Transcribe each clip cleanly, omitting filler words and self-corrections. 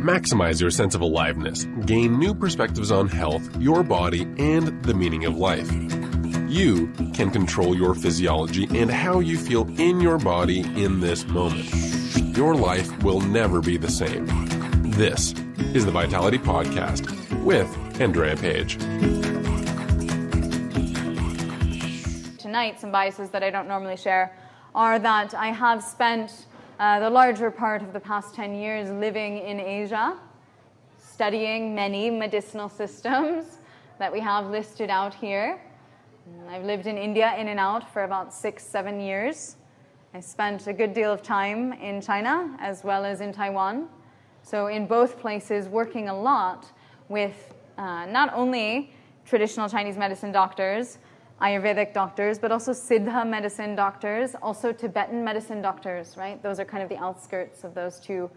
Maximize your sense of aliveness, gain new perspectives on health, your body, and the meaning of life. You can control your physiology and how you feel in your body in this moment. Your life will never be the same. This is the Vitality Podcast with Andréa Page. Tonight, some biases that I don't normally share are that I have spent the larger part of the past 10 years living in Asia, studying many medicinal systems that we have listed out here. I've lived in India in and out for about 6-7 years. I spent a good deal of time in China as well as in Taiwan. So in both places, working a lot with not only traditional Chinese medicine doctors, Ayurvedic doctors, but also Siddha medicine doctors, also Tibetan medicine doctors, right? Those are kind of the outskirts of those two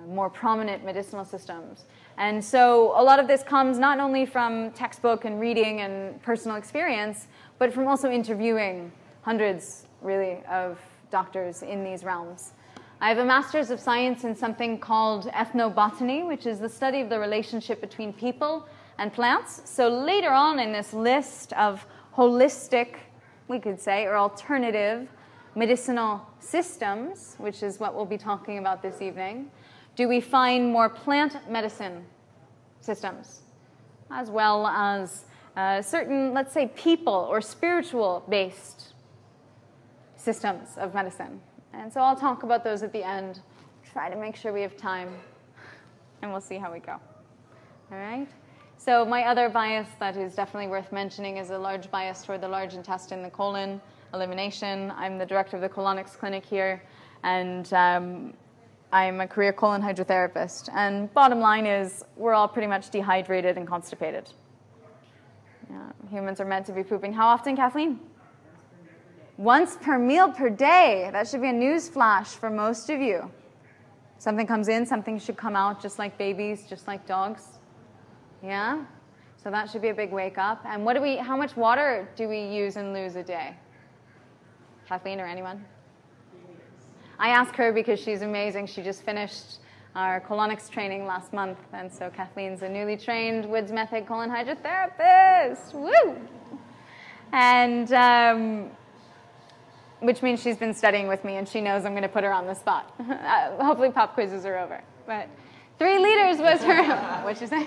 more prominent medicinal systems. And so a lot of this comes not only from textbook and reading and personal experience, but from also interviewing hundreds, really, of doctors in these realms. I have a Master's of Science in something called ethnobotany, which is the study of the relationship between people and plants. So later on in this list of holistic, we could say, or alternative medicinal systems, which is what we'll be talking about this evening, do we find more plant medicine systems, as well as certain, let's say, people or spiritual-based systems of medicine. And so I'll talk about those at the end, try to make sure we have time, and we'll see how we go. All right? So my other bias that is definitely worth mentioning is a large bias toward the large intestine, the colon, elimination. I'm the director of the colonics clinic here, and I'm a career colon hydrotherapist. And bottom line is we're all pretty much dehydrated and constipated. Humans are meant to be pooping. How often, Kathleen? Once per meal per day. That should be a news flash for most of you. Something comes in, something should come out, just like babies, just like dogs. Yeah? So that should be a big wake up. And how much water do we use and lose a day? Kathleen or anyone? I ask her because she's amazing. She just finished our colonics training last month. And so Kathleen's a newly trained Woods Method colon hydrotherapist. Woo! And which means she's been studying with me and she knows I'm going to put her on the spot. Hopefully pop quizzes are over. But 3 liters was her... What'd you say?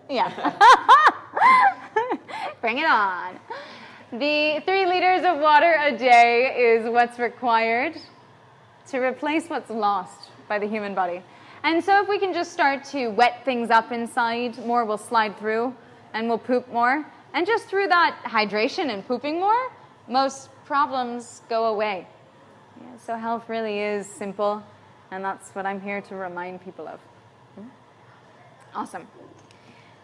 Yeah. Bring it on. The 3 liters of water a day is what's required to replace what's lost by the human body. And so if we can just start to wet things up inside, more will slide through and we'll poop more. And just through that hydration and pooping more, most problems go away. Yeah, so health really is simple, and that's what I'm here to remind people of. Awesome.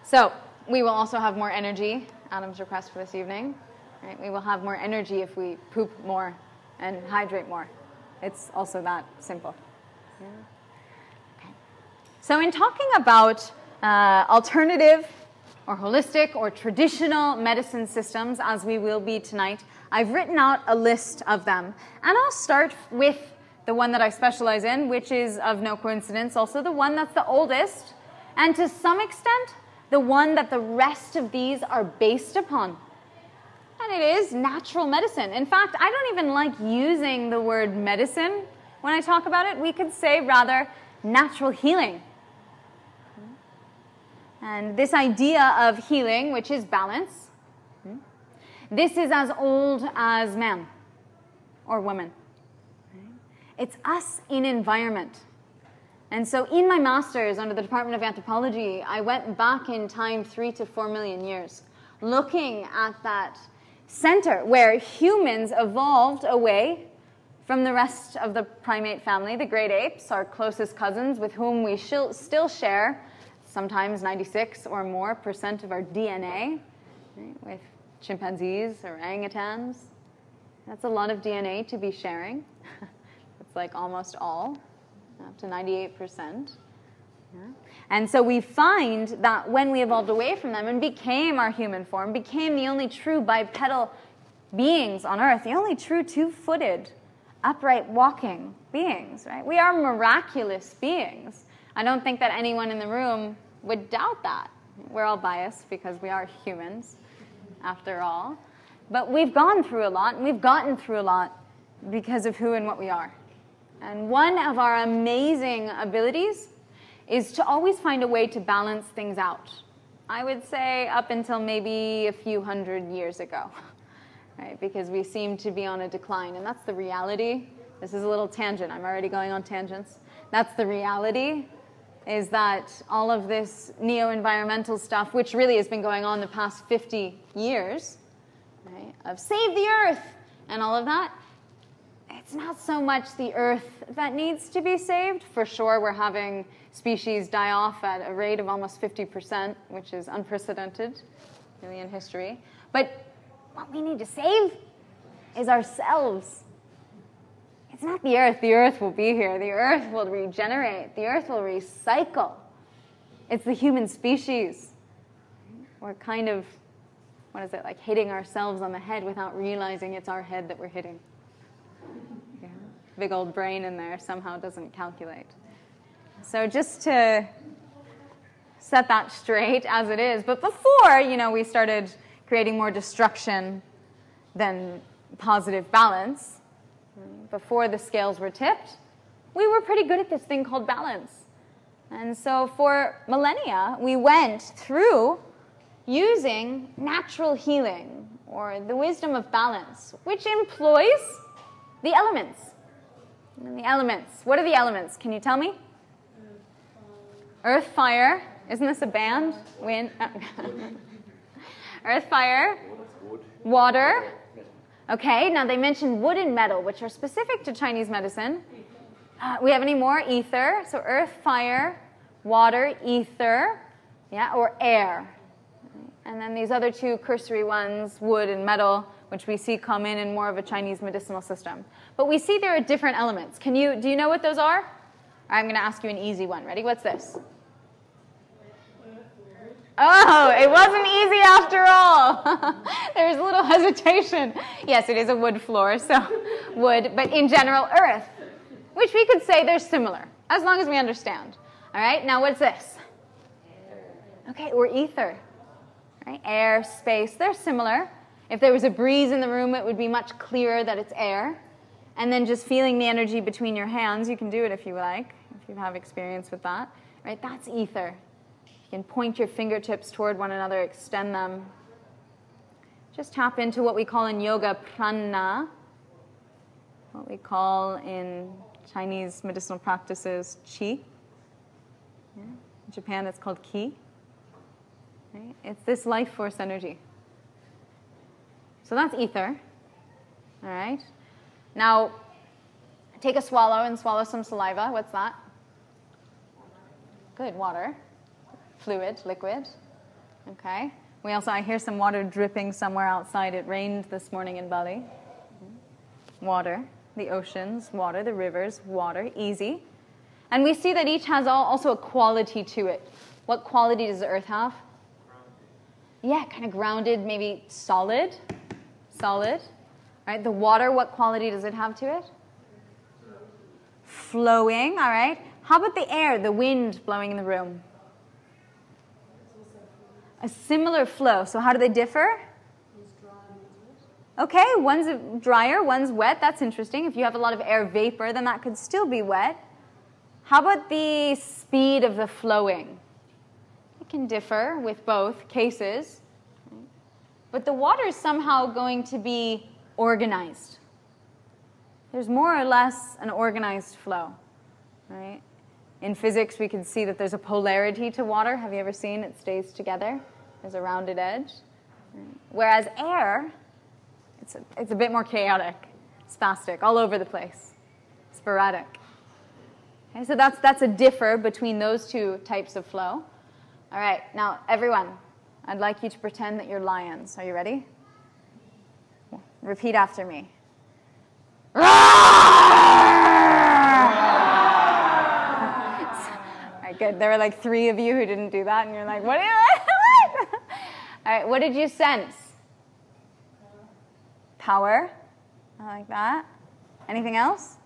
So we will also have more energy, Adam's request for this evening. Right? We will have more energy if we poop more and hydrate more. It's also that simple. Yeah. Okay. So in talking about alternative or holistic or traditional medicine systems, as we will be tonight, I've written out a list of them. And I'll start with the one that I specialize in, which is, of no coincidence, also the one that's the oldest, and to some extent, the one that the rest of these are based upon. And it is natural medicine. In fact, I don't even like using the word medicine when I talk about it. We could say, rather, natural healing. And this idea of healing, which is balance, this is as old as man or woman. It's us in environment. And so in my master's under the Department of Anthropology, I went back in time 3 to 4 million years, looking at that center where humans evolved away from the rest of the primate family, the great apes, our closest cousins, with whom we still share sometimes 96% or more of our DNA, right, with chimpanzees, orangutans. That's a lot of DNA to be sharing. It's like almost all, up to 98%. Yeah. And so we find that when we evolved away from them and became our human form, became the only true bipedal beings on Earth, the only true two-footed, upright walking beings, right? We are miraculous beings. I don't think that anyone in the room would doubt that. We're all biased because we are humans, after all. But we've gone through a lot, and we've gotten through a lot because of who and what we are. And one of our amazing abilities is to always find a way to balance things out. I would say up until maybe a few hundred years ago, right? Because we seem to be on a decline, and that's the reality. This is a little tangent. I'm already going on tangents. That's the reality, is that all of this neo-environmental stuff, which really has been going on the past 50 years, right, of save the earth and all of that, it's not so much the earth that needs to be saved. For sure, we're having species die off at a rate of almost 50%, which is unprecedented really in history. But what we need to save is ourselves. It's not the earth. The earth will be here. The earth will regenerate. The earth will recycle. It's the human species. We're kind of, what is it, like hitting ourselves on the head without realizing it's our head that we're hitting. Yeah. Big old brain in there somehow doesn't calculate. So just to set that straight as it is. But before, we started creating more destruction than positive balance. Before the scales were tipped, we were pretty good at this thing called balance. And so for millennia, we went through using natural healing, or the wisdom of balance, which employs the elements. And the elements. What are the elements? Can you tell me? Earth, fire. Isn't this a band? Wind. Earth, fire. Water. Okay, now they mentioned wood and metal, which are specific to Chinese medicine. We have any more? Ether. So earth, fire, water, ether, yeah, or air. And then these other two cursory ones, wood and metal, which we see come in more of a Chinese medicinal system. But we see there are different elements. Do you know what those are? I'm going to ask you an easy one. Ready? What's this? Oh, it wasn't easy after all. There's a little hesitation. Yes, it is a wood floor, so wood, but in general, earth, which we could say they're similar, as long as we understand. All right, now what's this? Okay, or ether. Right? Air, space, they're similar. If there was a breeze in the room, it would be much clearer that it's air. And then just feeling the energy between your hands, you can do it if you like, if you have experience with that. Right? That's ether. You can point your fingertips toward one another, extend them. Just tap into what we call in yoga prana, what we call in Chinese medicinal practices qi. Yeah. In Japan, it's called ki. Right? It's this life force energy. So that's ether. All right. Now, take a swallow and swallow some saliva. What's that? Good, water. Fluid, liquid. Okay. I hear some water dripping somewhere outside. It rained this morning in Bali. Water, the oceans, water, the rivers, water, easy. And we see that each has also a quality to it. What quality does the earth have? Yeah, kind of grounded, maybe solid. Solid. Right? The water, what quality does it have to it? Flowing, all right. How about the air, the wind blowing in the room? A similar flow. So how do they differ? Okay, one's drier, one's wet. That's interesting. If you have a lot of air vapor, then that could still be wet. How about the speed of the flowing? It can differ with both cases. But the water is somehow going to be organized. There's more or less an organized flow, right? In physics, we can see that there's a polarity to water. Have you ever seen it stays together? There's a rounded edge. Whereas air, it's a bit more chaotic, spastic, all over the place, sporadic. Okay, so that's a differ between those two types of flow. All right, now everyone, I'd like you to pretend that you're lions. Are you ready? Repeat after me. All right, good. There were like 3 of you who didn't do that, and you're like, what? All right, what did you sense? Power. I like that. Anything else?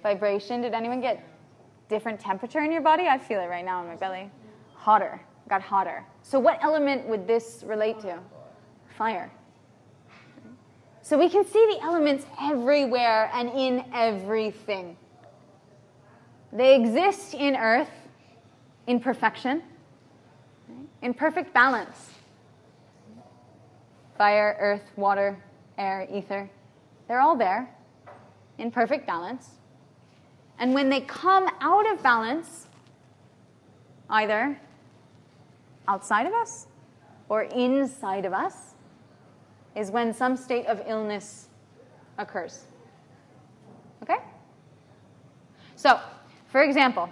Vibration. Did anyone get different temperature in your body? I feel it right now in my belly. Hotter. Got hotter. So what element would this relate to? Fire. So we can see the elements everywhere and in everything. They exist in earth in perfection, in perfect balance. Fire, earth, water, air, ether. They're all there in perfect balance. And when they come out of balance, either outside of us or inside of us, is when some state of illness occurs. Okay? So, for example,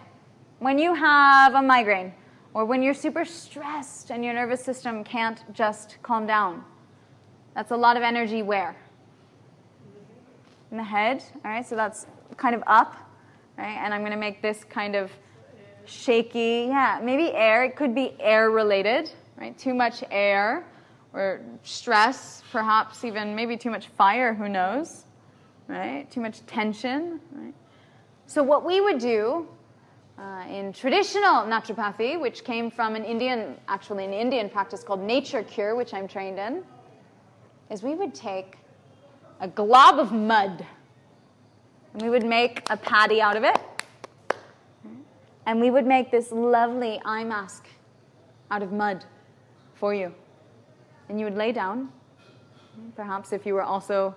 when you have a migraine, or when you're super stressed and your nervous system can't just calm down, that's a lot of energy where? In the head, all right? So that's kind of up, right? And I'm going to make this kind of shaky, yeah, maybe air. It could be air-related, right? Too much air, or stress, perhaps even maybe too much fire, who knows, right? Too much tension, right? So what we would do in traditional naturopathy, which came from an Indian practice called nature cure, which I'm trained in, is we would take a glob of mud, and we would make a patty out of it, and we would make this lovely eye mask out of mud for you. And you would lay down. Perhaps if you were also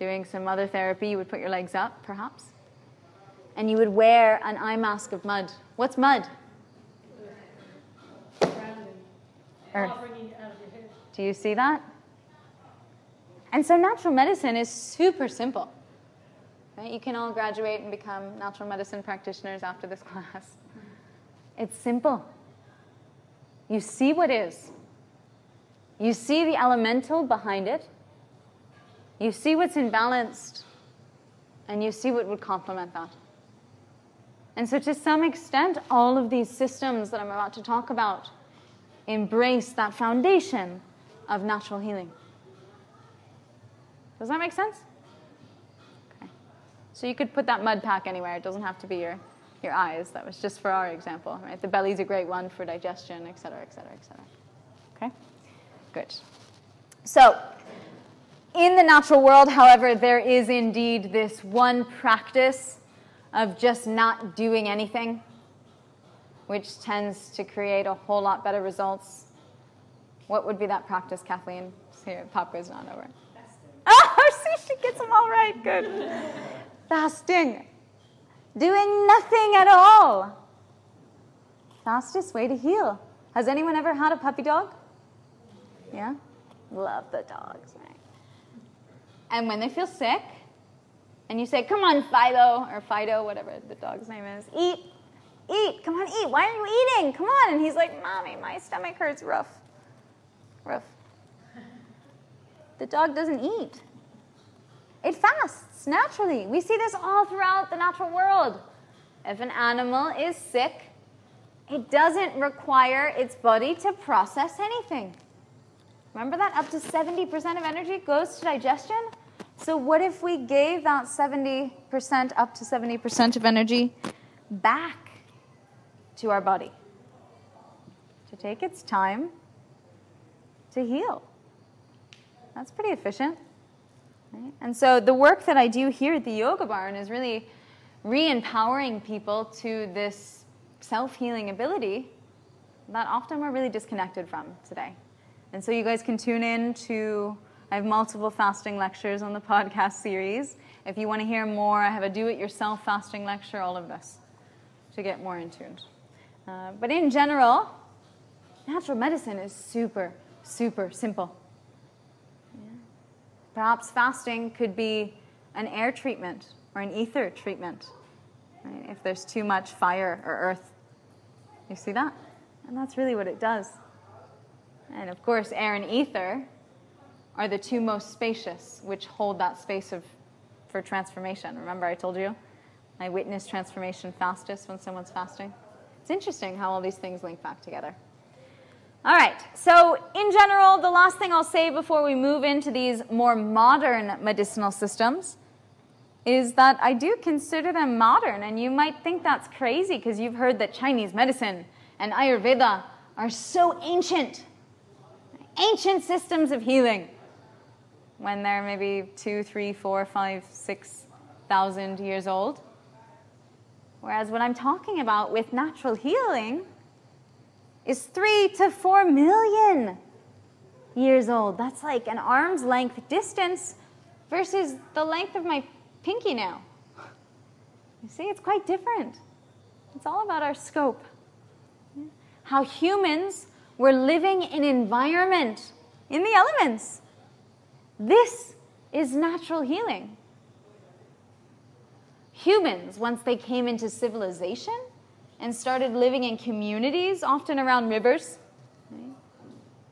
doing some other therapy, you would put your legs up, perhaps. And you would wear an eye mask of mud. What's mud? Earth. Do you see that? And so natural medicine is super simple. Right? You can all graduate and become natural medicine practitioners after this class. It's simple. You see what is. You see the elemental behind it. You see what's imbalanced. And you see what would complement that. And so to some extent, all of these systems that I'm about to talk about embrace that foundation of natural healing. Does that make sense? Okay. So you could put that mud pack anywhere. It doesn't have to be your eyes. That was just for our example, right? The belly's a great one for digestion, et cetera, et cetera, et cetera. Okay? Good. So, in the natural world, however, there is indeed this one practice of just not doing anything, which tends to create a whole lot better results. What would be that practice, Kathleen? Here, pop quiz on over. Fasting. Oh, see, she gets them all right. Good. Fasting. Doing nothing at all. Fastest way to heal. Has anyone ever had a puppy dog? Yeah? Love the dogs, right? And when they feel sick, and you say, come on, Fido, whatever the dog's name is, eat, come on, eat. Why are you eating? Come on. And he's like, Mommy, my stomach hurts, rough. The dog doesn't eat. It fasts naturally. We see this all throughout the natural world. If an animal is sick, it doesn't require its body to process anything. Remember that? Up to 70% of energy goes to digestion. So what if we gave that 70%, up to 70% of energy back to our body to take its time to heal? That's pretty efficient. Right? And so the work that I do here at the Yoga Barn is really re-empowering people to this self-healing ability that often we're really disconnected from today. And so you guys can tune in to, I have multiple fasting lectures on the podcast series. If you want to hear more, I have a do-it-yourself fasting lecture, all of this, to get more in tune. But in general, natural medicine is super, super simple. Yeah. Perhaps fasting could be an air treatment or an ether treatment, right? If there's too much fire or earth. You see that? And that's really what it does. And of course, air and ether are the two most spacious, which hold that space for transformation. Remember I told you? I witness transformation fastest when someone's fasting. It's interesting how all these things link back together. All right, so in general, the last thing I'll say before we move into these more modern medicinal systems is that I do consider them modern, and you might think that's crazy because you've heard that Chinese medicine and Ayurveda are so ancient. Ancient systems of healing, when they're maybe 2, 3, 4, 5, 6,000 years old. Whereas what I'm talking about with natural healing is 3 to 4 million years old. That's like an arm's length distance versus the length of my pinky nail. You see, it's quite different. It's all about our scope. How humans were living in environment, in the elements. This is natural healing. Humans, once they came into civilization and started living in communities, often around rivers,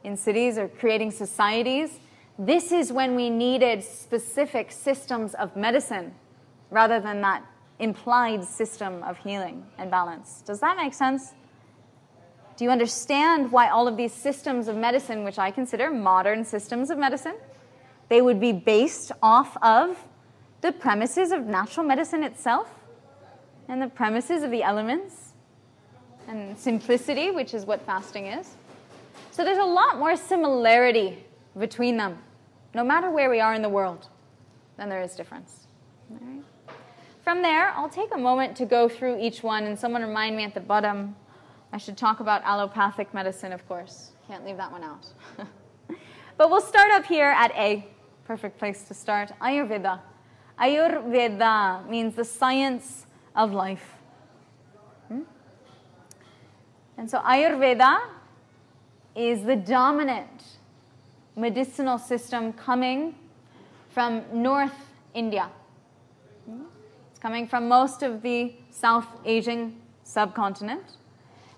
in cities or creating societies, this is when we needed specific systems of medicine rather than that implied system of healing and balance. Does that make sense? Do you understand why all of these systems of medicine, which I consider modern systems of medicine, they would be based off of the premises of natural medicine itself and the premises of the elements and simplicity, which is what fasting is? So there's a lot more similarity between them, no matter where we are in the world, than there is difference. All right? From there, I'll take a moment to go through each one, and someone remind me at the bottom. I should talk about allopathic medicine, of course. Can't leave that one out. But we'll start up here at A. Perfect place to start. Ayurveda. Ayurveda means the science of life. And so Ayurveda is the dominant medicinal system coming from North India. It's coming from most of the South Asian subcontinent.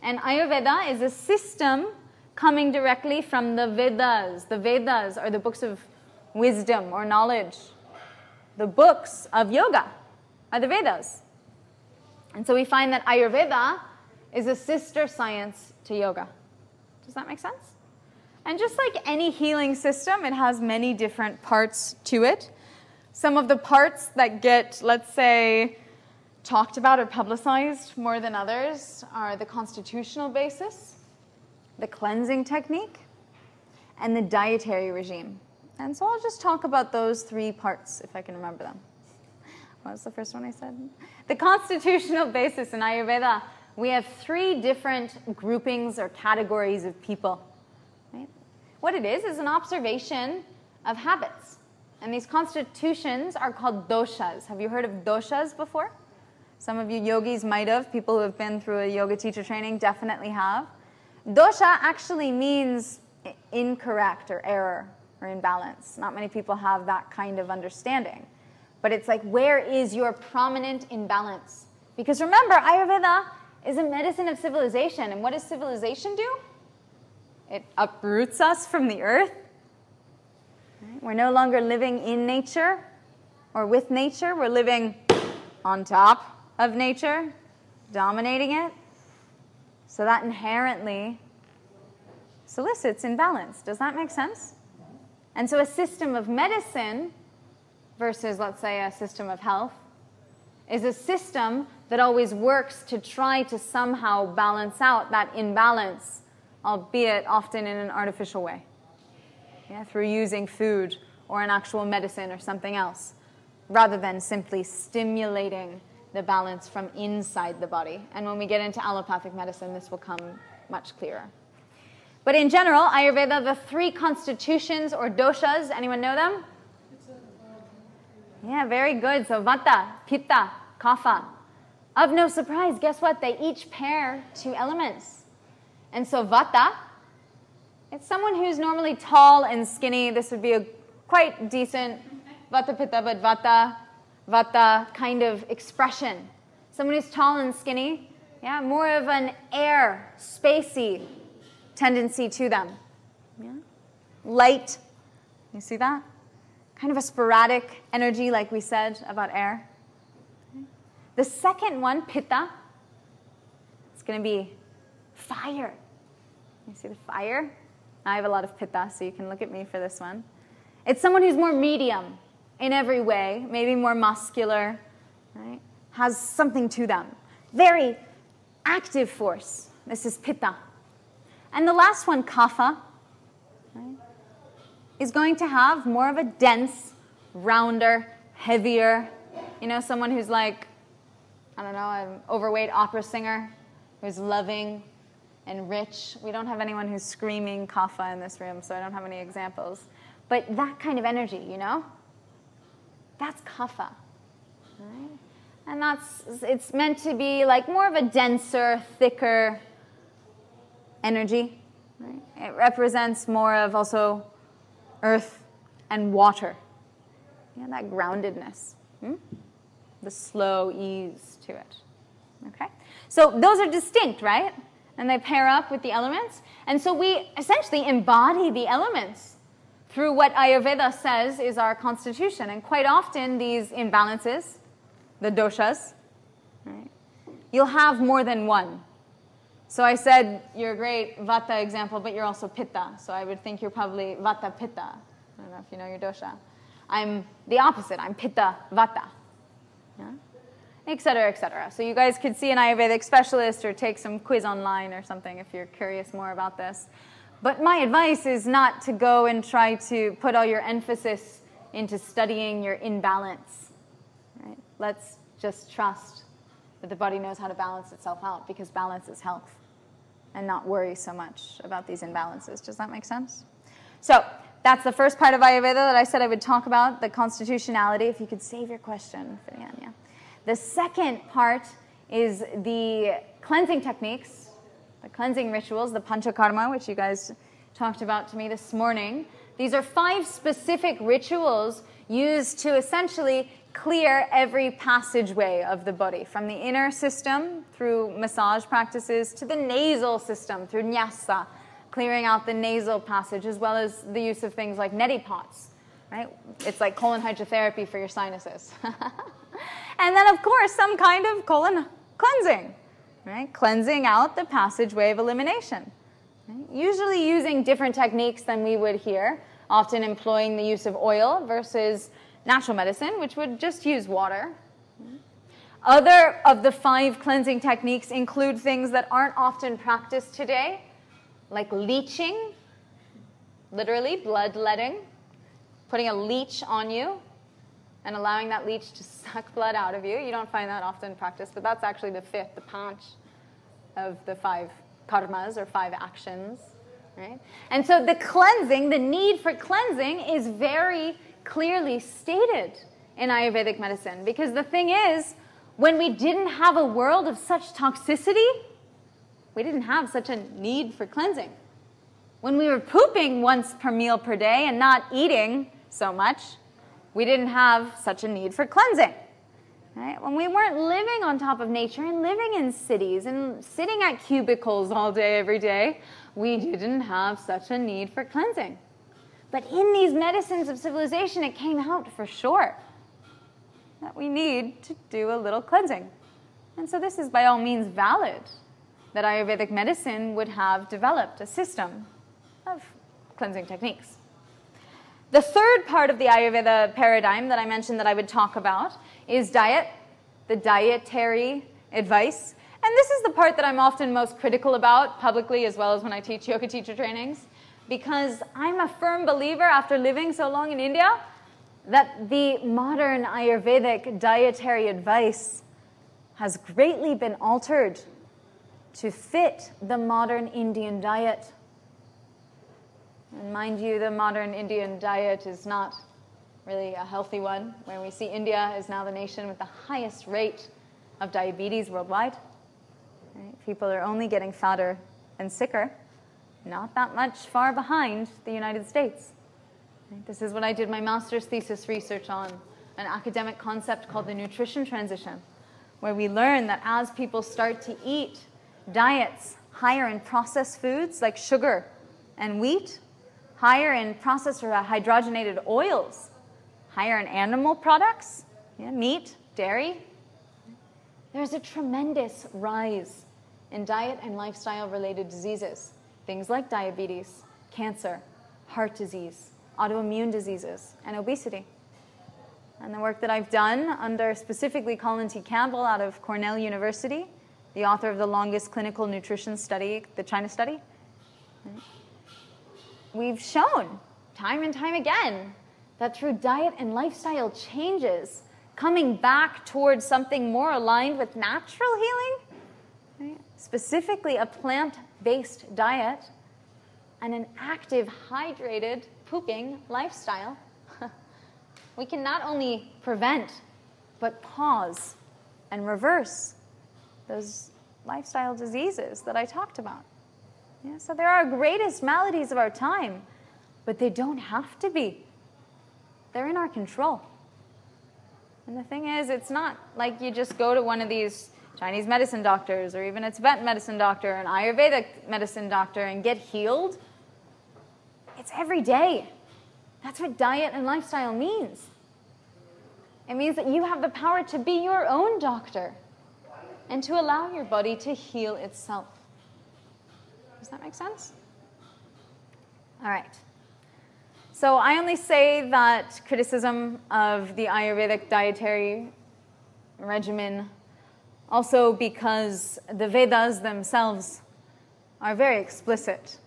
And Ayurveda is a system coming directly from the Vedas. The Vedas are the books of wisdom or knowledge. The books of yoga are the Vedas. And so we find that Ayurveda is a sister science to yoga. Does that make sense? And just like any healing system, it has many different parts to it. Some of the parts that get, let's say, talked about or publicized more than others are the constitutional basis, the cleansing technique, and the dietary regime. And so I'll just talk about those 3 parts, if I can remember them. What was the first one I said? The constitutional basis in Ayurveda, we have 3 different groupings or categories of people. Right? What it is an observation of habits. And these constitutions are called doshas. Have you heard of doshas before? Some of you yogis might have. People who have been through a yoga teacher training definitely have. Dosha actually means incorrect or error or imbalance. Not many people have that kind of understanding. But it's like, where is your prominent imbalance? Because remember, Ayurveda is a medicine of civilization. And what does civilization do? It uproots us from the earth. Right? We're no longer living in nature or with nature. We're living on top of nature, dominating it. So that inherently solicits imbalance. Does that make sense? And so a system of medicine versus, let's say, a system of health is a system that always works to try to somehow balance out that imbalance, albeit often in an artificial way, through using food or an actual medicine or something else, rather than simply stimulating the balance from inside the body. And when we get into allopathic medicine, this will come much clearer. But in general, Ayurveda, the 3 constitutions or doshas, anyone know them? Yeah, very good. So Vata, Pitta, Kapha. Of no surprise, guess what? They each pair 2 elements. And so Vata, it's someone who's normally tall and skinny. This would be a quite decent Vata Pitta, but Vata kind of expression. Someone who's tall and skinny, more of an air, spacey tendency to them. Light, you see that? Kind of a sporadic energy, like we said about air. The second one, Pitta, it's going to be fire. You see the fire? I have a lot of Pitta, so you can look at me for this one. It's someone who's more medium. in every way, maybe more muscular, right? Has something to them. Very active force. This is Pitta. And the last one, Kapha, right, is going to have more of a dense, rounder, heavier, someone who's like, I don't know, an overweight opera singer who's loving and rich. We don't have anyone who's screaming Kapha in this room, so I don't have any examples. But that kind of energy, that's Kapha, right? And it's meant to be like more of a denser, thicker energy, right? It represents more of also earth and water, that groundedness, the slow ease to it, okay? So those are distinct, right? And they pair up with the elements. And so we essentially embody the elements through what Ayurveda says is our constitution. And quite often these imbalances, the doshas, right, you'll have more than one. So I said you're a great Vata example, but you're also Pitta. So I would think you're probably Vata Pitta. I don't know if you know your dosha. I'm the opposite. I'm Pitta Vata. Yeah? Et cetera, et cetera. So you guys could see an Ayurvedic specialist or take some quiz online or something if you're curious more about this. But my advice is not to go and try to put all your emphasis into studying your imbalance. Right? Let's just trust that the body knows how to balance itself out, because balance is health, and not worry so much about these imbalances. Does that make sense? So that's the first part of Ayurveda that I said I would talk about, the constitutionality. If you could save your question for the end, yeah. The second part is the cleansing techniques, the cleansing rituals, the panchakarma, which you guys talked about to me this morning. These are 5 specific rituals used to essentially clear every passageway of the body, from the inner system through massage practices to the nasal system through nyasa, clearing out the nasal passage, as well as the use of things like neti pots. Right? It's like colon hydrotherapy for your sinuses. And then, of course, some kind of colon cleansing, right? Cleansing out the passageway of elimination. Right? Usually using different techniques than we would here, often employing the use of oil versus natural medicine, which would just use water. Other of the 5 cleansing techniques include things that aren't often practiced today, like leeching, literally bloodletting, putting a leech on you and allowing that leech to suck blood out of you. You don't find that often practiced, but that's actually the 5th, the panch of the 5 karmas or 5 actions, right? And so the cleansing, the need for cleansing is very clearly stated in Ayurvedic medicine, because the thing is, when we didn't have a world of such toxicity, we didn't have such a need for cleansing. When we were pooping once per meal per day and not eating so much, we didn't have such a need for cleansing. Right? When we weren't living on top of nature and living in cities and sitting at cubicles all day, every day, we didn't have such a need for cleansing. But in these medicines of civilization, it came out for sure that we need to do a little cleansing. And so this is by all means valid that Ayurvedic medicine would have developed a system of cleansing techniques. The third part of the Ayurveda paradigm that I mentioned that I would talk about is diet, the dietary advice. And this is the part that I'm often most critical about publicly, as well as when I teach yoga teacher trainings, because I'm a firm believer, after living so long in India, that the modern Ayurvedic dietary advice has greatly been altered to fit the modern Indian diet. And mind you, the modern Indian diet is not really a healthy one, where we see India is now the nation with the highest rate of diabetes worldwide. Right? People are only getting fatter and sicker, not that much far behind the United States. Right? This is what I did my master's thesis research on, an academic concept called the nutrition transition, where we learn that as people start to eat diets higher in processed foods like sugar and wheat, higher in processed or hydrogenated oils, higher in animal products, meat, dairy, there's a tremendous rise in diet and lifestyle-related diseases, things like diabetes, cancer, heart disease, autoimmune diseases, and obesity. and the work that I've done under specifically Colin T. Campbell out of Cornell University, the author of the longest clinical nutrition study, the China study. We've shown time and time again that through diet and lifestyle changes, coming back towards something more aligned with natural healing, right? Specifically a plant-based diet and an active, hydrated, pooping lifestyle, we can not only prevent, but pause and reverse those lifestyle diseases that I talked about. Yeah, so they're our greatest maladies of our time, but they don't have to be. They're in our control. And the thing is, it's not like you just go to one of these Chinese medicine doctors or even a Tibetan medicine doctor, an Ayurvedic medicine doctor, and get healed. It's every day. That's what diet and lifestyle means. It means that you have the power to be your own doctor and to allow your body to heal itself. Does that make sense? All right. So I only say that criticism of the Ayurvedic dietary regimen also because the Vedas themselves are very explicit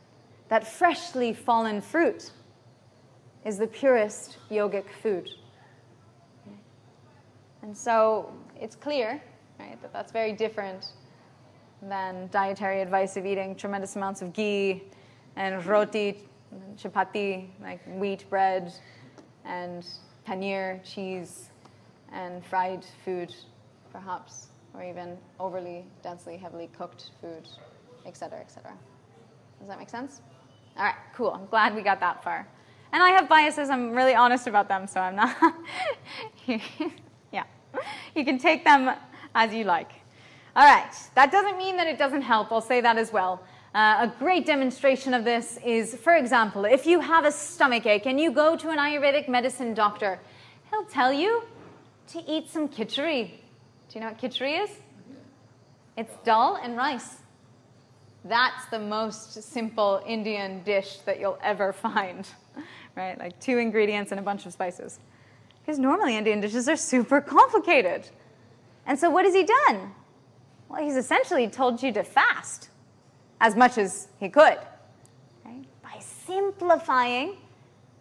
that freshly fallen fruit is the purest yogic food. And so it's clear, right, that that's very different than dietary advice of eating tremendous amounts of ghee and roti, and chapati, like wheat bread, and paneer, cheese, and fried food, perhaps, or even overly densely, heavily cooked food, etc., etc. Does that make sense? All right, cool. I'm glad we got that far. And I have biases. I'm really honest about them, so I'm not... Yeah. You can take them as you like. All right. That doesn't mean that it doesn't help. I'll say that as well. A great demonstration of this is, for example, if you have a stomach ache and you go to an Ayurvedic medicine doctor, he'll tell you to eat some khichdi. Do you know what khichdi is? It's dal and rice. That's the most simple Indian dish that you'll ever find, right? Like 2 ingredients and a bunch of spices. Because normally Indian dishes are super complicated. And so what has he done? Well, he's essentially told you to fast as much as he could, right? By simplifying.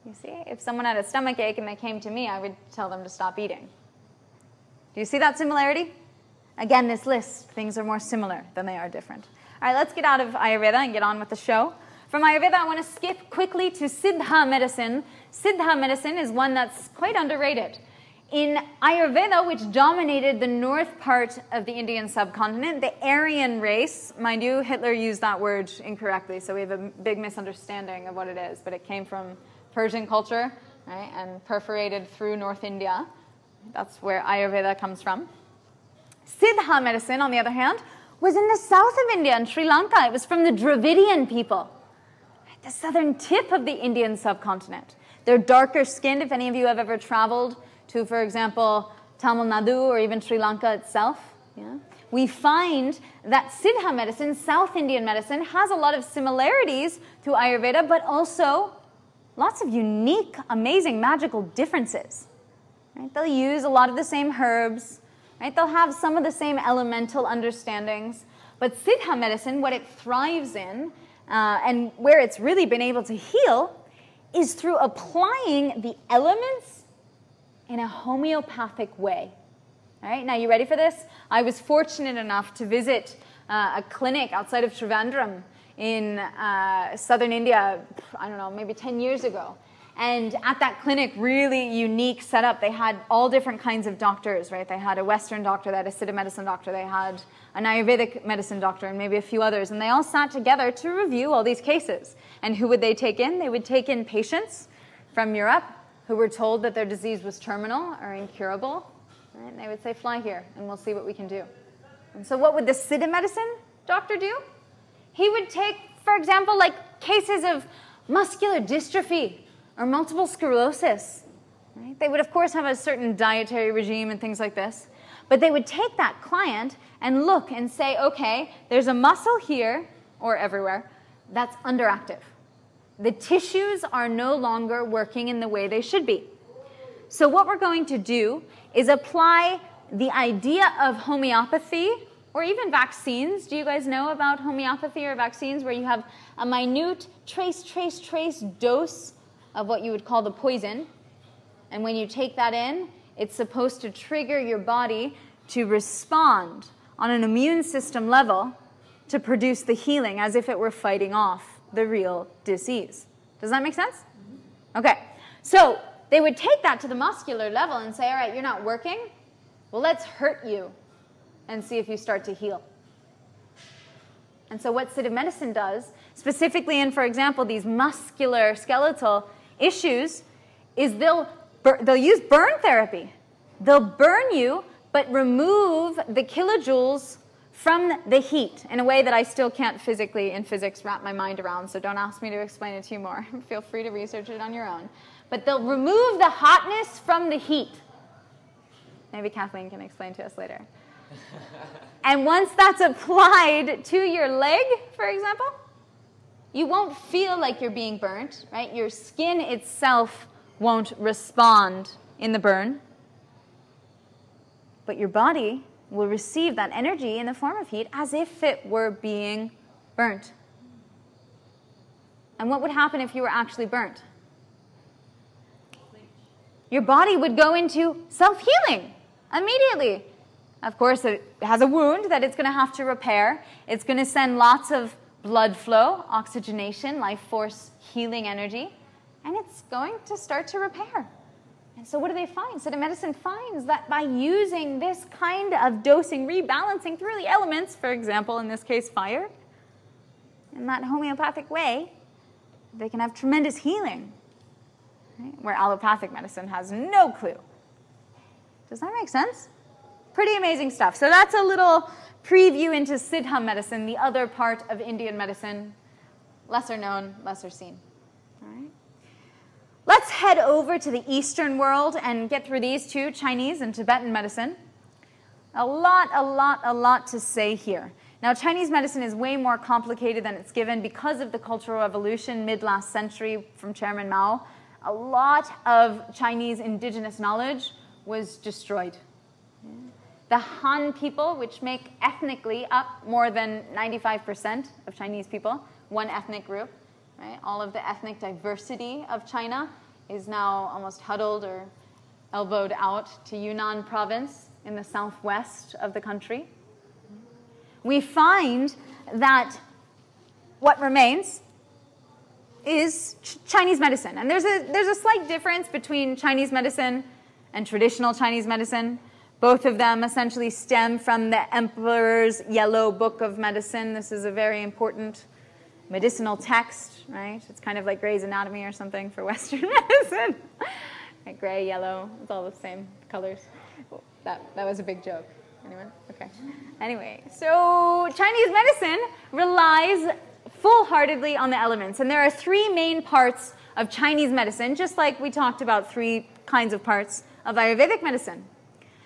You see, if someone had a stomach ache and they came to me, I would tell them to stop eating. Do you see that similarity? Again, this list, things are more similar than they are different. All right, let's get out of Ayurveda and get on with the show. From Ayurveda, I want to skip quickly to Siddha medicine. Siddha medicine is one that's quite underrated. In Ayurveda, which dominated the north part of the Indian subcontinent, the Aryan race, mind you, Hitler used that word incorrectly, so we have a big misunderstanding of what it is, but it came from Persian culture, right, and perforated through North India. That's where Ayurveda comes from. Siddha medicine, on the other hand, was in the south of India, in Sri Lanka. It was from the Dravidian people, the southern tip of the Indian subcontinent. They're darker skinned. If any of you have ever traveled to, for example, Tamil Nadu or even Sri Lanka itself, yeah, we find that Siddha medicine, South Indian medicine, has a lot of similarities to Ayurveda, but also lots of unique, amazing, magical differences. Right? They'll use a lot of the same herbs. Right? They'll have some of the same elemental understandings. But Siddha medicine, what it thrives in, and where it's really been able to heal, is through applying the elements in a homeopathic way. All right, now you ready for this? I was fortunate enough to visit a clinic outside of Trivandrum in southern India, I don't know, maybe 10 years ago. And at that clinic, really unique setup. They had all different kinds of doctors, right? They had a Western doctor, they had a Siddha medicine doctor, they had an Ayurvedic medicine doctor, and maybe a few others. And they all sat together to review all these cases. And who would they take in? They would take in patients from Europe who were told that their disease was terminal or incurable. Right? And they would say, fly here, and we'll see what we can do. And so what would the Siddha medicine doctor do? He would take, for example, like cases of muscular dystrophy, or multiple sclerosis. Right? They would, of course, have a certain dietary regime and things like this. But they would take that client and look and say, okay, there's a muscle here, or everywhere, that's underactive. The tissues are no longer working in the way they should be. So what we're going to do is apply the idea of homeopathy or even vaccines. Do you guys know about homeopathy or vaccines where you have a minute trace dose of what you would call the poison? And when you take that in, it's supposed to trigger your body to respond on an immune system level to produce the healing as if it were fighting off the real disease. Does that make sense? Okay. So they would take that to the muscular level and say, all right, you're not working. Well, let's hurt you and see if you start to heal. And so what Tibetan medicine does, specifically in, for example, these muscular skeletal issues, is they'll use burn therapy. They'll burn you, but remove the kilojoules from the heat in a way that I still can't physically, in physics, wrap my mind around, so don't ask me to explain it to you more. Feel free to research it on your own. But they'll remove the hotness from the heat. Maybe Kathleen can explain to us later. And once that's applied to your leg, for example, you won't feel like you're being burnt, right? Your skin itself won't respond in the burn. But your body will receive that energy in the form of heat as if it were being burnt. And what would happen if you were actually burnt? Your body would go into self-healing immediately. Of course, it has a wound that it's going to have to repair. It's going to send lots of blood flow, oxygenation, life force, healing energy, and it's going to start to repair. And so what do they find? Tibetan medicine finds that by using this kind of dosing, rebalancing through the elements, for example, in this case, fire, in that homeopathic way, they can have tremendous healing, right? Where allopathic medicine has no clue. Does that make sense? Pretty amazing stuff. So that's a little preview into Siddha medicine, the other part of Indian medicine, lesser known, lesser seen. All right. Let's head over to the Eastern world and get through these two, Chinese and Tibetan medicine. A lot to say here. Now, Chinese medicine is way more complicated than it's given because of the Cultural Revolution mid-last century from Chairman Mao. A lot of Chinese indigenous knowledge was destroyed. The Han people, which make ethnically up more than 95% of Chinese people, one ethnic group, right? All of the ethnic diversity of China is now almost huddled or elbowed out to Yunnan province in the southwest of the country. We find that what remains is Chinese medicine. And there's a slight difference between Chinese medicine and traditional Chinese medicine. Both of them essentially stem from the Emperor's Yellow Book of Medicine. This is a very important medicinal text, right? It's kind of like Gray's Anatomy or something for Western medicine. Like gray, yellow, it's all the same colors. That was a big joke. Anyone? Okay. Anyway, so Chinese medicine relies full-heartedly on the elements. And there are three main parts of Chinese medicine, just like we talked about three kinds of parts of Ayurvedic medicine.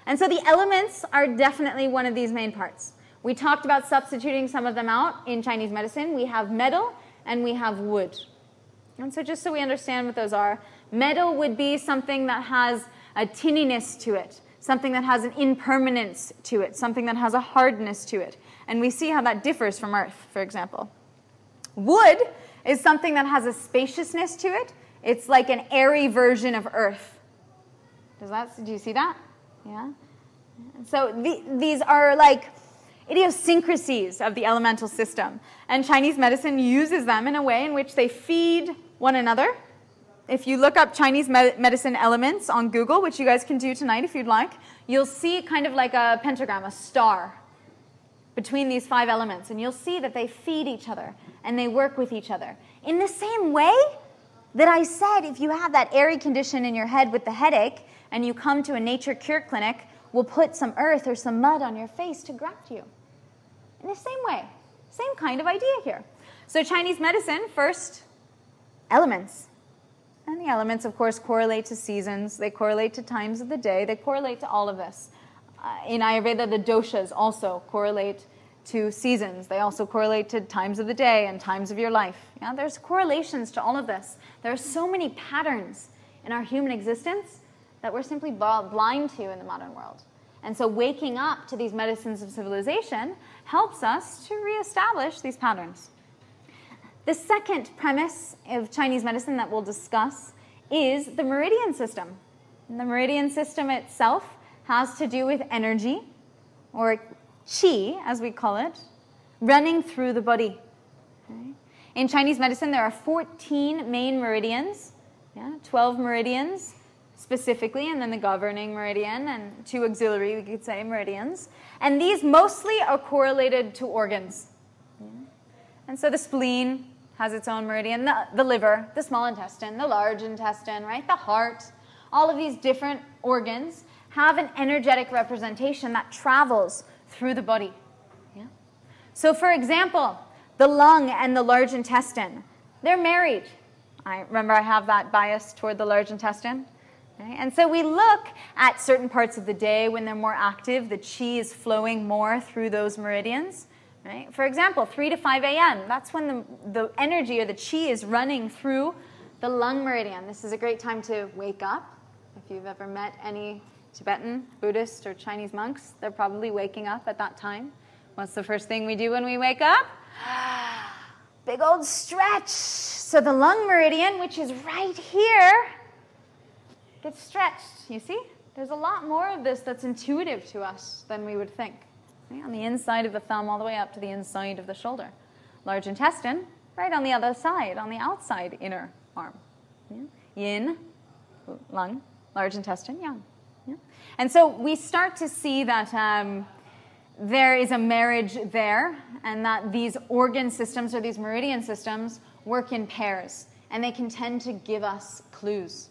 And so the elements are definitely one of these main parts. We talked about substituting some of them out in Chinese medicine. We have metal and we have wood. And so just so we understand what those are, metal would be something that has a tinniness to it, something that has an impermanence to it, something that has a hardness to it. And we see how that differs from earth, for example. Wood is something that has a spaciousness to it. It's like an airy version of earth. Do you see that? Yeah. So these are like idiosyncrasies of the elemental system. And Chinese medicine uses them in a way in which they feed one another. If you look up Chinese medicine elements on Google, which you guys can do tonight if you'd like, you'll see kind of like a pentagram, a star between these five elements. And you'll see that they feed each other and they work with each other. In the same way that I said, if you have that airy condition in your head with the headache, and you come to a nature cure clinic, we'll put some earth or some mud on your face to graft you. In the same way, same kind of idea here. So Chinese medicine, first, elements. And the elements, of course, correlate to seasons. They correlate to times of the day. They correlate to all of this. In Ayurveda, the doshas also correlate to seasons. They also correlate to times of the day and times of your life. Yeah, there's correlations to all of this. There are so many patterns in our human existence that we're simply blind to in the modern world. And so waking up to these medicines of civilization helps us to reestablish these patterns. The second premise of Chinese medicine that we'll discuss is the Meridian System. And the Meridian System itself has to do with energy, or qi, as we call it, running through the body. Okay? In Chinese medicine, there are 14 main meridians, 12 meridians specifically, and then the governing meridian, and 2 auxiliary, we could say, meridians. And these mostly are correlated to organs. And so the spleen has its own meridian, the liver, the small intestine, the large intestine, right? The heart, all of these different organs have an energetic representation that travels through the body. Yeah? So for example, the lung and the large intestine, they're married. I have that bias toward the large intestine. Okay? And so we look at certain parts of the day when they're more active, the qi is flowing more through those meridians. Right? For example, 3 to 5 a.m., that's when the energy or the qi is running through the lung meridian. This is a great time to wake up. If you've ever met any Tibetan, Buddhist, or Chinese monks, they're probably waking up at that time. What's the first thing we do when we wake up? Big old stretch. So the lung meridian, which is right here, gets stretched. You see? There's a lot more of this that's intuitive to us than we would think. Okay? On the inside of the thumb all the way up to the inside of the shoulder. Large intestine, right on the other side, on the outside inner arm. Yeah? Yin, lung, large intestine, yang. Yeah? And so we start to see that there is a marriage there, and that these organ systems or these meridian systems work in pairs, and they can tend to give us clues.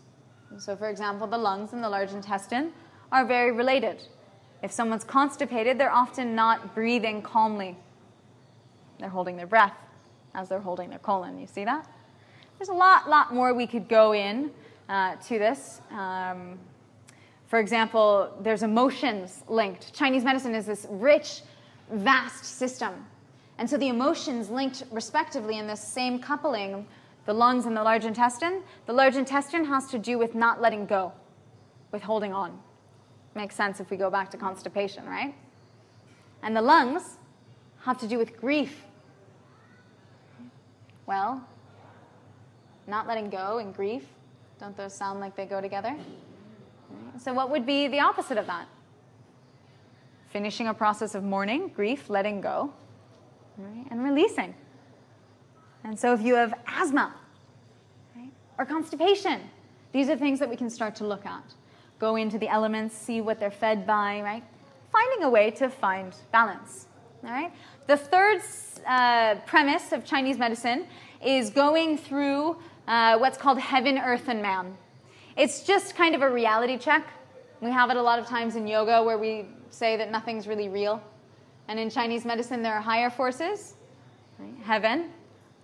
And so for example, the lungs and the large intestine are very related. If someone's constipated, they're often not breathing calmly. They're holding their breath as they're holding their colon. You see that? There's a lot more we could go in to this. For example, there's emotions linked. Chinese medicine is this rich, vast system. And so the emotions linked respectively in this same coupling, the lungs and the large intestine has to do with not letting go, with holding on. Makes sense if we go back to constipation, right? And the lungs have to do with grief. Well, not letting go and grief, don't those sound like they go together? So what would be the opposite of that? Finishing a process of mourning, grief, letting go, right, and releasing. And so if you have asthma, right, or constipation, these are things that we can start to look at. Go into the elements, see what they're fed by, right? Finding a way to find balance, all right? The third premise of Chinese medicine is going through what's called heaven, earth, and man. It's just kind of a reality check. We have it a lot of times in yoga where we say that nothing's really real. And in Chinese medicine, there are higher forces, right? Heaven.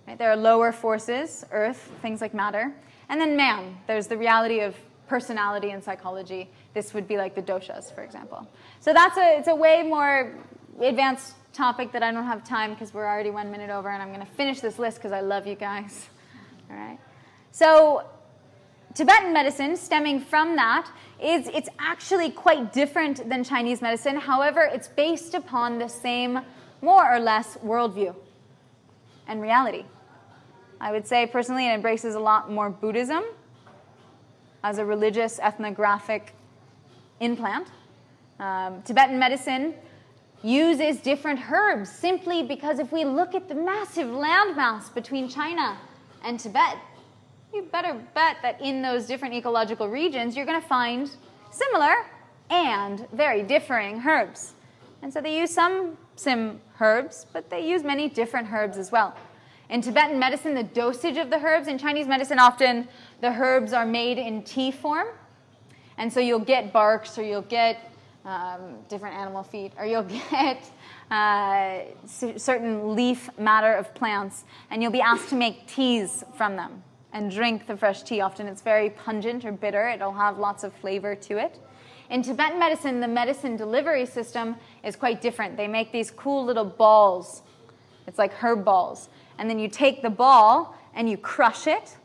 Right? There are lower forces, earth, things like matter. And then man. There's the reality of personality and psychology. This would be like the doshas, for example. So it's a way more advanced topic that I don't have time because we're already 1 minute over, and I'm going to finish this list because I love you guys. All right. So Tibetan medicine, stemming from that, it's actually quite different than Chinese medicine. However, it's based upon the same, more or less, worldview and reality. I would say, personally, it embraces a lot more Buddhism as a religious ethnographic implant. Tibetan medicine uses different herbs simply because if we look at the massive landmass between China and Tibet, you better bet that in those different ecological regions, you're going to find similar and very differing herbs. And so they use some herbs, but they use many different herbs as well. In Tibetan medicine, the dosage of the herbs, in Chinese medicine, often the herbs are made in tea form. And so you'll get barks, or you'll get different animal feet, or you'll get certain leaf matter of plants, and you'll be asked to make teas from them and drink the fresh tea. Often it's very pungent or bitter. It'll have lots of flavor to it. In Tibetan medicine, the medicine delivery system is quite different. They make these cool little balls. It's like herb balls. And then you take the ball and you crush it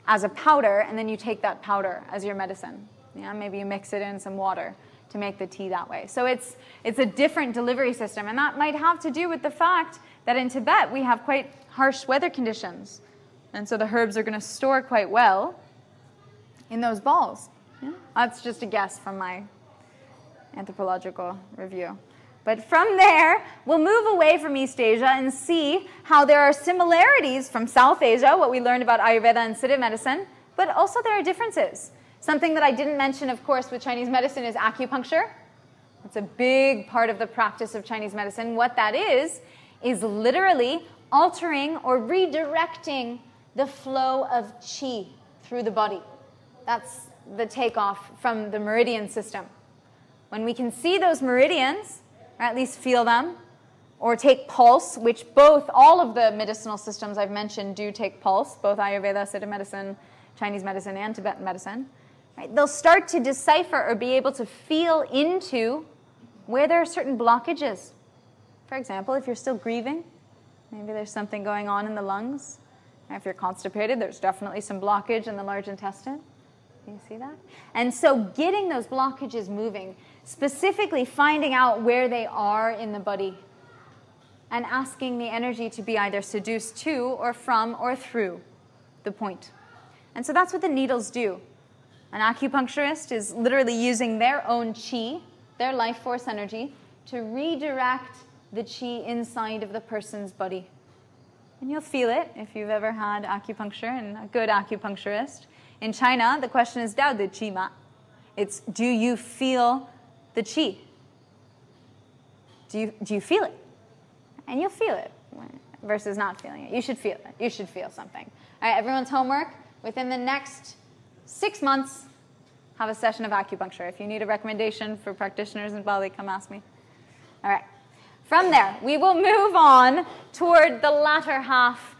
as a powder, and then you take that powder as your medicine. Yeah, maybe you mix it in some water to make the tea that way. So it's a different delivery system, and that might have to do with the fact that in Tibet we have quite harsh weather conditions, and so the herbs are going to store quite well in those balls. Yeah? That's just a guess from my anthropological review. But from there, we'll move away from East Asia and see how there are similarities from South Asia, what we learned about Ayurveda and Tibetan medicine, but also there are differences. Something that I didn't mention, of course, with Chinese medicine is acupuncture. It's a big part of the practice of Chinese medicine. What that is literally altering or redirecting the flow of qi through the body. That's the takeoff from the Meridian System. When we can see those meridians, or at least feel them, or take pulse, which all of the medicinal systems I've mentioned do take pulse, both Ayurveda, Siddha medicine, Chinese medicine, and Tibetan medicine, right? They'll start to decipher or be able to feel into where there are certain blockages. For example, if you're still grieving, maybe there's something going on in the lungs. If you're constipated, there's definitely some blockage in the large intestine. You see that? And so getting those blockages moving, specifically finding out where they are in the body and asking the energy to be either seduced to or from or through the point. And so that's what the needles do. An acupuncturist is literally using their own qi, their life force energy, to redirect the qi inside of the person's body. And you'll feel it if you've ever had acupuncture and a good acupuncturist. In China, the question is Dao de qi ma. It's, do you feel the qi? Do you feel it? And you'll feel it versus not feeling it. You should feel it. You should feel something. All right, everyone's homework. Within the next 6 months, have a session of acupuncture. If you need a recommendation for practitioners in Bali, come ask me. All right. From there, we will move on toward the latter half.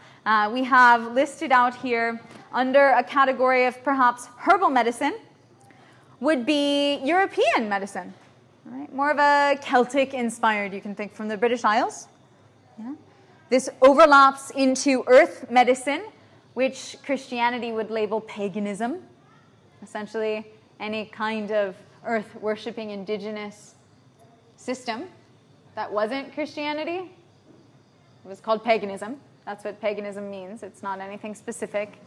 We have listed out here under a category of perhaps herbal medicine would be European medicine. Right? More of a Celtic-inspired, you can think, from the British Isles. Yeah. This overlaps into earth medicine, which Christianity would label paganism. Essentially, any kind of earth-worshipping indigenous system that wasn't Christianity, it was called paganism. That's what paganism means. It's not anything specific.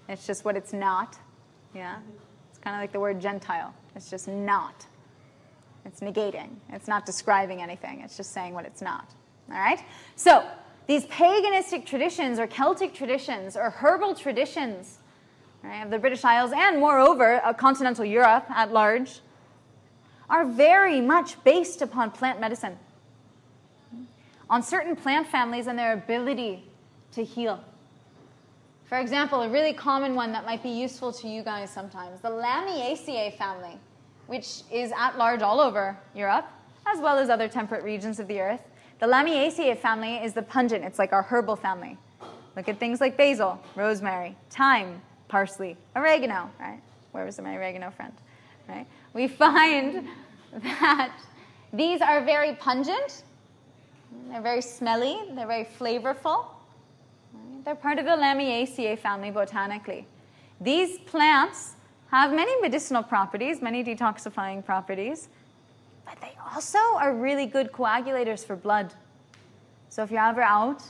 It's just what it's not. Yeah? It's kind of like the word Gentile. It's just not. It's negating. It's not describing anything. It's just saying what it's not. All right? So these paganistic traditions or Celtic traditions or herbal traditions, right, of the British Isles and, moreover, continental Europe at large are very much based upon plant medicine, on certain plant families and their ability to heal. For example, a really common one that might be useful to you guys sometimes, the Lamiaceae family, which is at large all over Europe, as well as other temperate regions of the earth. The Lamiaceae family is the pungent. It's like our herbal family. Look at things like basil, rosemary, thyme, parsley, oregano, right? Where was my oregano friend, right? We find that these are very pungent. They're very smelly. They're very flavorful. They're part of the Lamiaceae family botanically. These plants have many medicinal properties, many detoxifying properties, but they also are really good coagulators for blood. So if you're ever out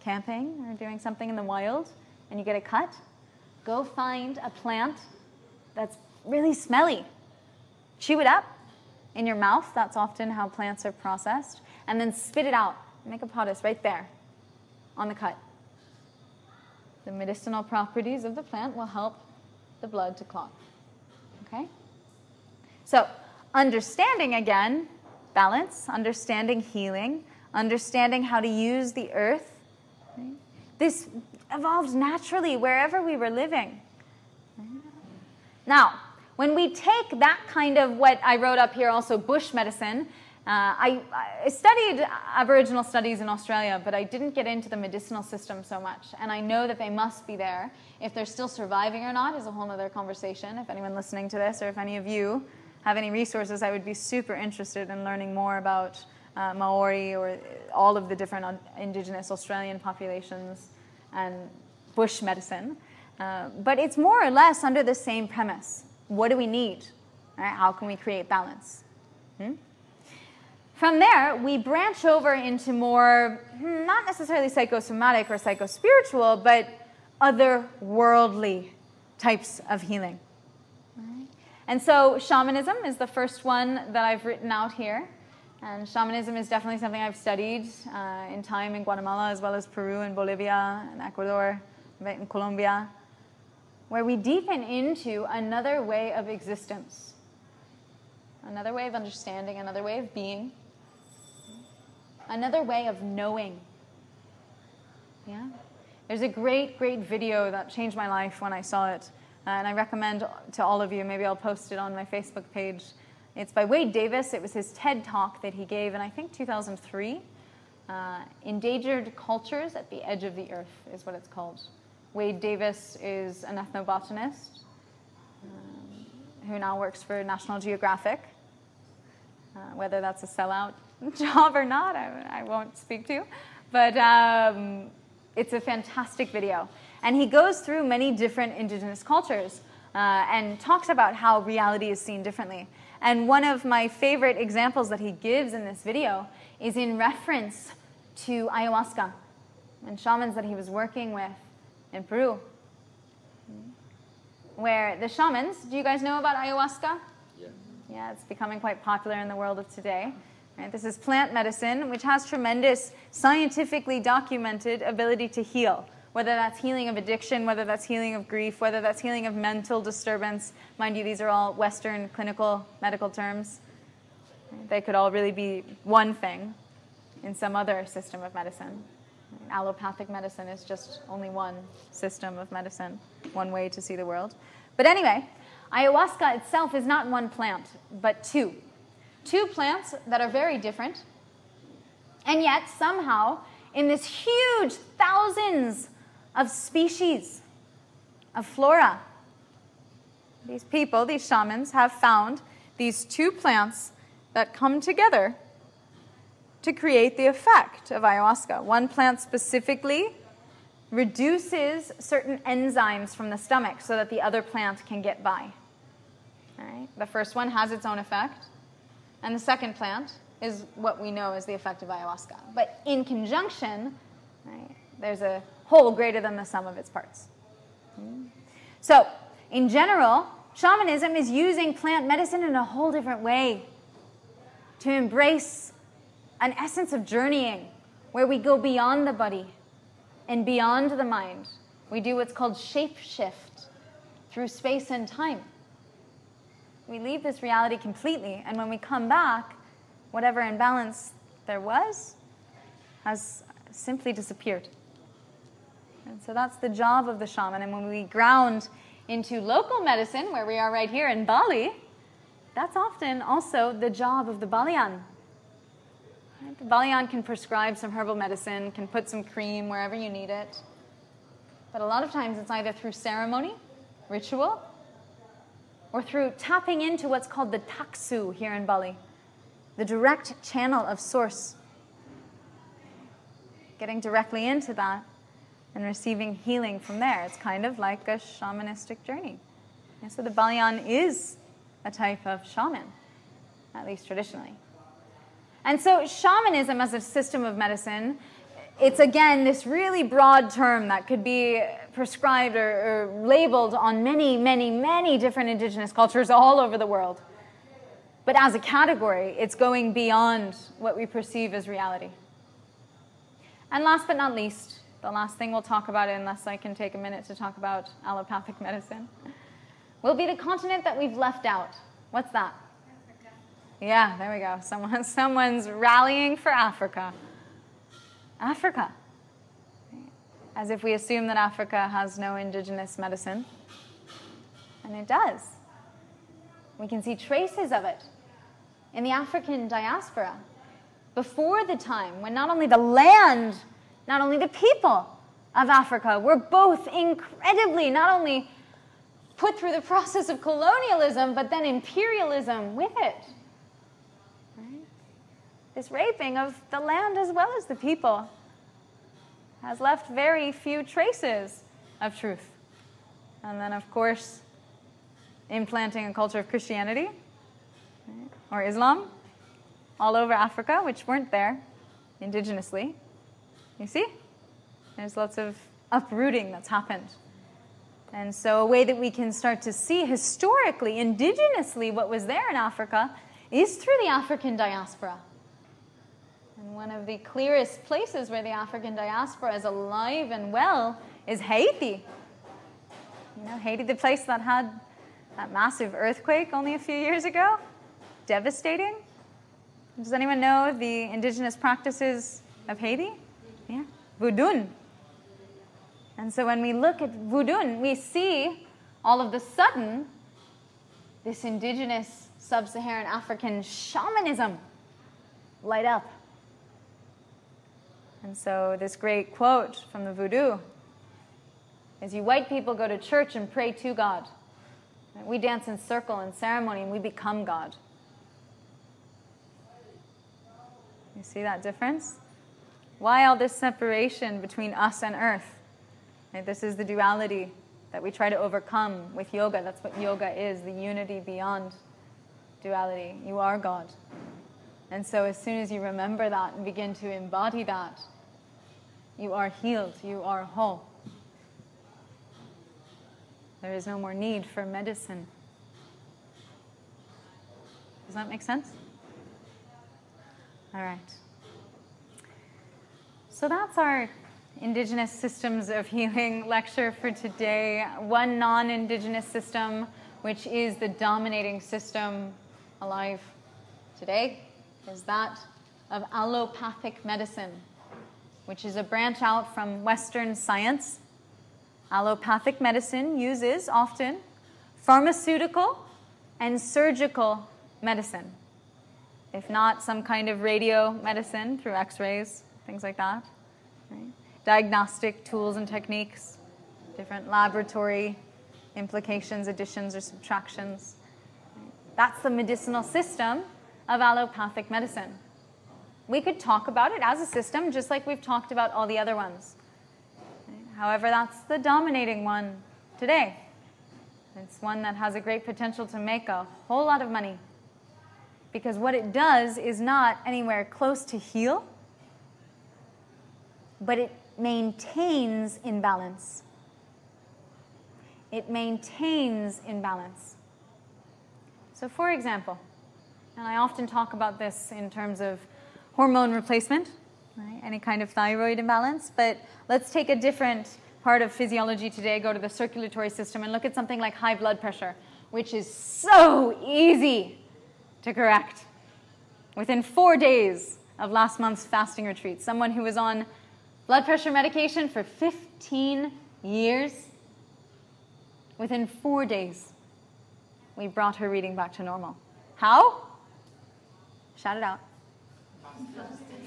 camping or doing something in the wild and you get a cut, go find a plant that's really smelly. Chew it up in your mouth. That's often how plants are processed. And then spit it out. Make a poultice right there on the cut. The medicinal properties of the plant will help the blood to clot. Okay? So, understanding, again, balance, understanding healing, understanding how to use the earth. Right? This evolved naturally wherever we were living. Now, when we take that kind of what I wrote up here, also bush medicine, I studied Aboriginal studies in Australia, but I didn't get into the medicinal system so much. And I know that they must be there. If they're still surviving or not is a whole other conversation. If anyone listening to this or if any of you have any resources, I would be super interested in learning more about Maori or all of the different Indigenous Australian populations and bush medicine. But it's more or less under the same premise. What do we need? Right? How can we create balance? From there, we branch over into more, not necessarily psychosomatic or psychospiritual, but otherworldly types of healing. Right? And so shamanism is the first one that I've written out here. And shamanism is definitely something I've studied in time in Guatemala, as well as Peru and Bolivia and Ecuador and Colombia, where we deepen into another way of existence, another way of understanding, another way of being, another way of knowing. Yeah? There's a great, great video that changed my life when I saw it, and I recommend to all of you. Maybe I'll post it on my Facebook page. It's by Wade Davis. It was his TED Talk that he gave in, I think, 2003. Endangered Cultures at the Edge of the Earth is what it's called. Wade Davis is an ethnobotanist who now works for National Geographic. Whether that's a sellout job or not, I won't speak to. But it's a fantastic video. And he goes through many different indigenous cultures and talks about how reality is seen differently. And one of my favorite examples that he gives in this video is in reference to ayahuasca and shamans that he was working with in Peru. Where the shamans, do you guys know about ayahuasca? Yeah. Yeah, it's becoming quite popular in the world of today. Right? This is plant medicine, which has tremendous scientifically documented ability to heal. Whether that's healing of addiction, whether that's healing of grief, whether that's healing of mental disturbance. Mind you, these are all Western clinical medical terms. They could all really be one thing in some other system of medicine. Allopathic medicine is just only one system of medicine, one way to see the world. But anyway, ayahuasca itself is not one plant, but two. Two plants that are very different, and yet somehow in this huge thousands of species of flora, these people, these shamans, have found these two plants that come together to create the effect of ayahuasca. One plant specifically reduces certain enzymes from the stomach so that the other plant can get by. All right? The first one has its own effect, and the second plant is what we know as the effect of ayahuasca. But in conjunction, right, there's a whole greater than the sum of its parts. So, in general, shamanism is using plant medicine in a whole different way to embrace an essence of journeying where we go beyond the body and beyond the mind. We do what's called shape shift through space and time. We leave this reality completely, and when we come back, whatever imbalance there was has simply disappeared. And so that's the job of the shaman. And when we ground into local medicine, where we are right here in Bali, that's often also the job of the Balian. Right? The Balian can prescribe some herbal medicine, can put some cream wherever you need it. But a lot of times it's either through ceremony, ritual, or through tapping into what's called the taksu here in Bali, the direct channel of source. Getting directly into that and receiving healing from there. It's kind of like a shamanistic journey. And so the Balian is a type of shaman, at least traditionally. And so shamanism as a system of medicine, it's again this really broad term that could be prescribed or labeled on many, many, many different indigenous cultures all over the world. But as a category, it's going beyond what we perceive as reality. And last but not least, the last thing we'll talk about, unless I can take a minute to talk about allopathic medicine, will be the continent that we've left out. What's that? Africa. Yeah, there we go. Someone's rallying for Africa. Africa. As if we assume that Africa has no indigenous medicine. And it does. We can see traces of it in the African diaspora. Before the time when not only the land, not only the people of Africa were both incredibly not only put through the process of colonialism, but then imperialism with it. Right? This raping of the land as well as the people has left very few traces of truth. And then, of course, implanting a culture of Christianity or Islam all over Africa, which weren't there indigenously. You see? There's lots of uprooting that's happened. And so a way that we can start to see historically, indigenously, what was there in Africa is through the African diaspora. And one of the clearest places where the African diaspora is alive and well is Haiti. You know, Haiti, the place that had that massive earthquake only a few years ago. Devastating. Does anyone know the indigenous practices of Haiti? Yeah. Voodoo. And so when we look at Voodoo, we see all of the sudden this indigenous sub-Saharan African shamanism light up. And so this great quote from the Voodoo is, you white people go to church and pray to God. We dance in circle and ceremony and we become God. You see that difference? Why all this separation between us and earth? Right? This is the duality that we try to overcome with yoga. That's what yoga is, the unity beyond duality. You are God. And so as soon as you remember that and begin to embody that, you are healed, you are whole. There is no more need for medicine. Does that make sense? All right. So that's our Indigenous Systems of Healing lecture for today. One non-Indigenous system, which is the dominating system alive today, is that of Allopathic Medicine, which is a branch out from Western science. Allopathic medicine uses often pharmaceutical and surgical medicine, if not some kind of radio medicine through x-rays, things like that. Right? Diagnostic tools and techniques, different laboratory implications, additions or subtractions. Right? That's the medicinal system of allopathic medicine. We could talk about it as a system just like we've talked about all the other ones. However, that's the dominating one today. It's one that has a great potential to make a whole lot of money. Because what it does is not anywhere close to heal, but it maintains imbalance. It maintains imbalance. So for example, and I often talk about this in terms of hormone replacement, right? Any kind of thyroid imbalance, but let's take a different part of physiology today, go to the circulatory system and look at something like high blood pressure, which is so easy to correct. Within 4 days of last month's fasting retreat, someone who was on blood pressure medication for 15 years, within 4 days, we brought her reading back to normal. How? Shout it out.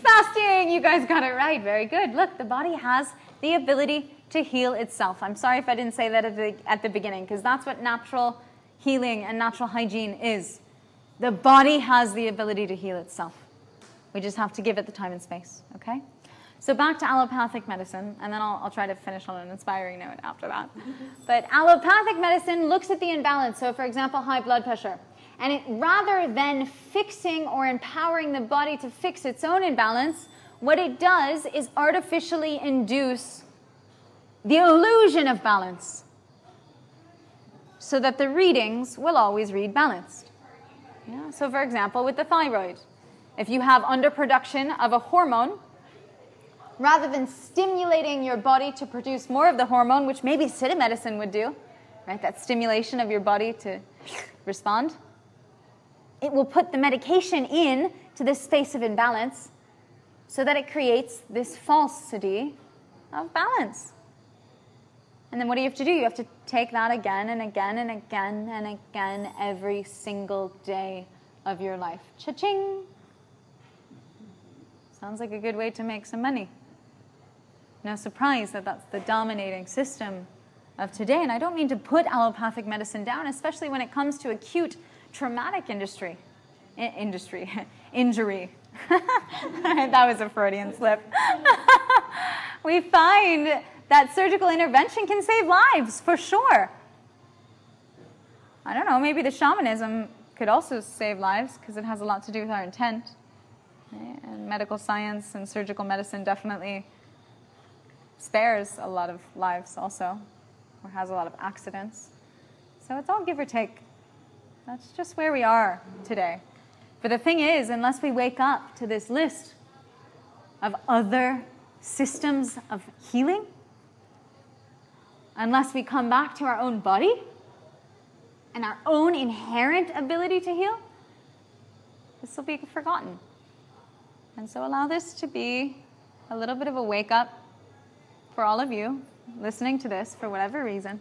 Fasting! You guys got it right. Very good. Look, the body has the ability to heal itself. I'm sorry if I didn't say that at the beginning, because that's what natural healing and natural hygiene is. The body has the ability to heal itself. We just have to give it the time and space, okay? So back to allopathic medicine, and then I'll try to finish on an inspiring note after that. But allopathic medicine looks at the imbalance. So for example, high blood pressure. And it, rather than fixing or empowering the body to fix its own imbalance, what it does is artificially induce the illusion of balance so that the readings will always read balanced. Yeah? So for example, with the thyroid, if you have underproduction of a hormone, rather than stimulating your body to produce more of the hormone, which maybe Siddha medicine would do, right? That stimulation of your body to respond, it will put the medication in to this space of imbalance so that it creates this falsity of balance. And then what do you have to do? You have to take that again and again and again and again every single day of your life. Cha-ching! Sounds like a good way to make some money. No surprise that that's the dominating system of today. And I don't mean to put allopathic medicine down, especially when it comes to acute traumatic injury. That was a Freudian slip. We find that surgical intervention can save lives, for sure. I don't know, maybe the shamanism could also save lives because it has a lot to do with our intent. Right? And medical science and surgical medicine definitely spares a lot of lives also, or has a lot of accidents. So it's all give or take. That's just where we are today. But the thing is, unless we wake up to this list of other systems of healing, unless we come back to our own body and our own inherent ability to heal, this will be forgotten. And so allow this to be a little bit of a wake-up for all of you listening to this for whatever reason,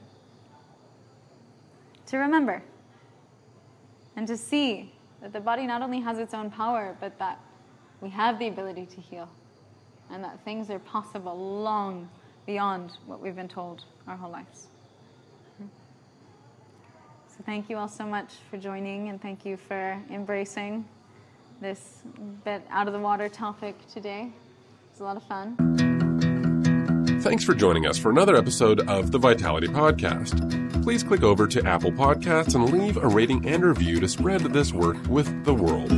to remember and to see that the body not only has its own power, but that we have the ability to heal and that things are possible long beyond what we've been told our whole lives. So thank you all so much for joining, and thank you for embracing this bit out of the water topic today. It was a lot of fun. Thanks for joining us for another episode of the Vitality Podcast. Please click over to Apple Podcasts and leave a rating and review to spread this work with the world.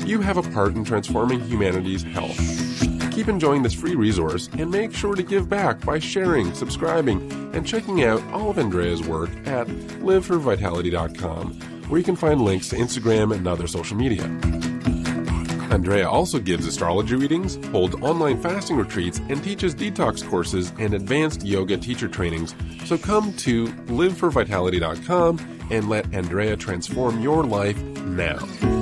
You have a part in transforming humanity's health. Keep enjoying this free resource and make sure to give back by sharing, subscribing, and checking out all of Andréa's work at liveforvitality.com, where you can find links to Instagram and other social media. Andréa also gives astrology readings, holds online fasting retreats, and teaches detox courses and advanced yoga teacher trainings. So come to liveforvitality.com and let Andréa transform your life now.